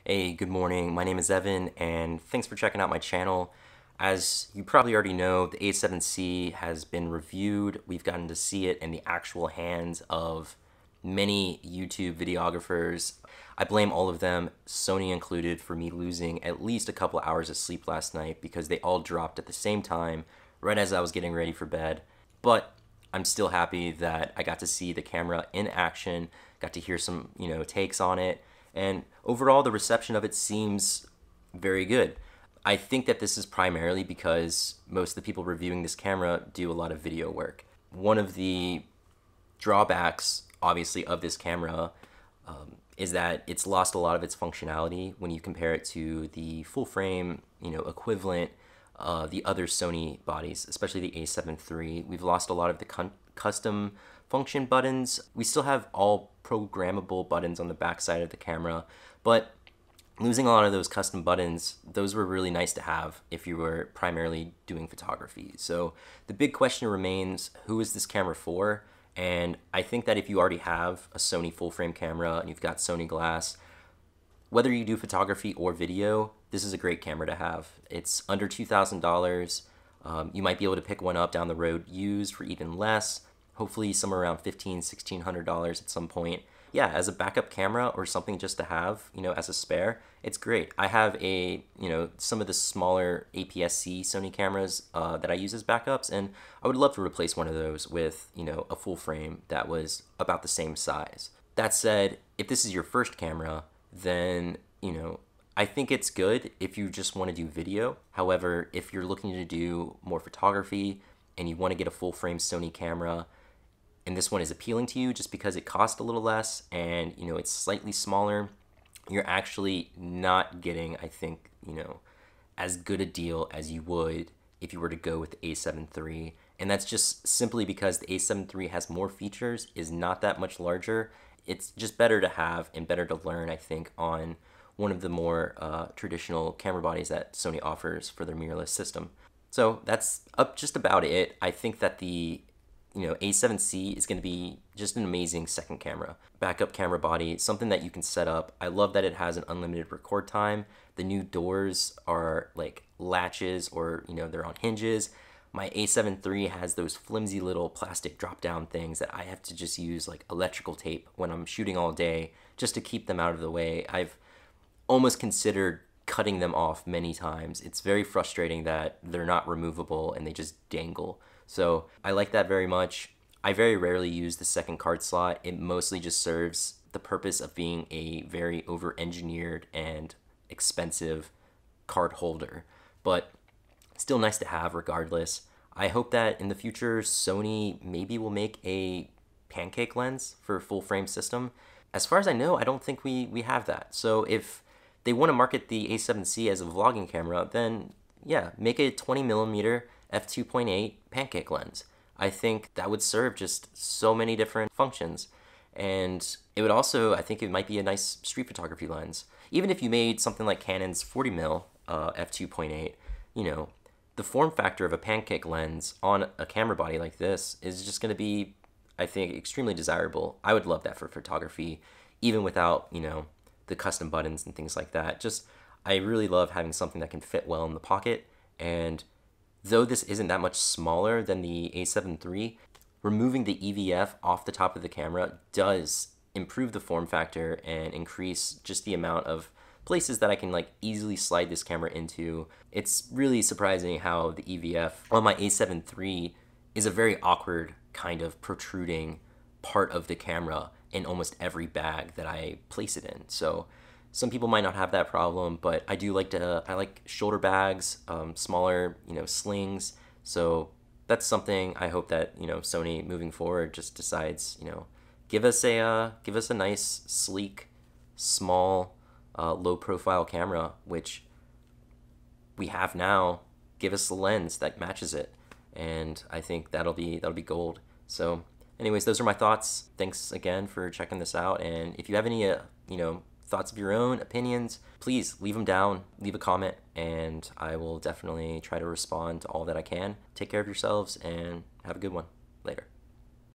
Hey, good morning. My name is Evan, and thanks for checking out my channel. As you probably already know, the A7C has been reviewed. We've gotten to see it in the actual hands of many YouTube videographers. I blame all of them, Sony included, for me losing at least a couple hours of sleep last night because they all dropped at the same time, right as I was getting ready for bed. But I'm still happy that I got to see the camera in action, got to hear some, takes on it, and overall the reception of it seems very good. I think that this is primarily because most of the people reviewing this camera do a lot of video work. One of the drawbacks, obviously, of this camera is that it's lost a lot of its functionality when you compare it to the full frame, equivalent the other Sony bodies, especially the A7 III. We've lost a lot of the custom function buttons. We still have all programmable buttons on the back side of the camera, but losing a lot of those custom buttons, those were really nice to have if you were primarily doing photography. So the big question remains, who is this camera for? And I think that if you already have a Sony full frame camera and you've got Sony glass, whether you do photography or video, this is a great camera to have. It's under $2,000. You might be able to pick one up down the road used for even less, hopefully somewhere around $1,500, $1,600 at some point. Yeah, as a backup camera or something just to have, as a spare, it's great. I have some of the smaller APS-C Sony cameras that I use as backups, and I would love to replace one of those with, a full frame that was about the same size. That said, if this is your first camera, then, I think it's good if you just want to do video. However, if you're looking to do more photography and you want to get a full frame Sony camera, and this one is appealing to you just because it costs a little less and, it's slightly smaller, you're actually not getting, I think, as good a deal as you would if you were to go with the A7 III. And that's just simply because the A7 III has more features, is not that much larger. It's just better to have and better to learn, I think, on one of the more traditional camera bodies that Sony offers for their mirrorless system. So that's just about it. I think that the A7C is going to be just an amazing second camera. Backup camera body, something that you can set up. I love that it has an unlimited record time. The new doors are like latches or, they're on hinges. My A7 III has those flimsy little plastic drop-down things that I have to just use like electrical tape when I'm shooting all day just to keep them out of the way. I've almost considered cutting them off many times. It's very frustrating that they're not removable and they just dangle. So I like that very much. I very rarely use the second card slot. It mostly just serves the purpose of being a very over-engineered and expensive card holder, but still nice to have regardless. I hope that in the future Sony maybe will make a pancake lens for a full frame system. As far as I know, I don't think we have that. So if they want to market the A7C as a vlogging camera, then yeah, make a 20mm f2.8 pancake lens. I think that would serve just so many different functions. And it would also, I think it might be a nice street photography lens. Even if you made something like Canon's 40mm f2.8, the form factor of a pancake lens on a camera body like this is just going to be, I think, extremely desirable. I would love that for photography, even without, the custom buttons and things like that. Just, I really love having something that can fit well in the pocket. And though this isn't that much smaller than the A7 III, removing the EVF off the top of the camera does improve the form factor and increase just the amount of places that I can like easily slide this camera into. It's really surprising how the EVF on my A7 III is a very awkward kind of protruding part of the camera in almost every bag that I place it in. So some people might not have that problem, but I do I like shoulder bags, smaller, slings. So that's something I hope that, Sony moving forward just decides, give us a nice, sleek, small, low profile camera, which we have now. Give us a lens that matches it. And I think that'll be gold. So anyways, those are my thoughts. Thanks again for checking this out. And if you have any, thoughts of your own, opinions, please leave them down, leave a comment, and I will definitely try to respond to all that I can. Take care of yourselves and have a good one. Later.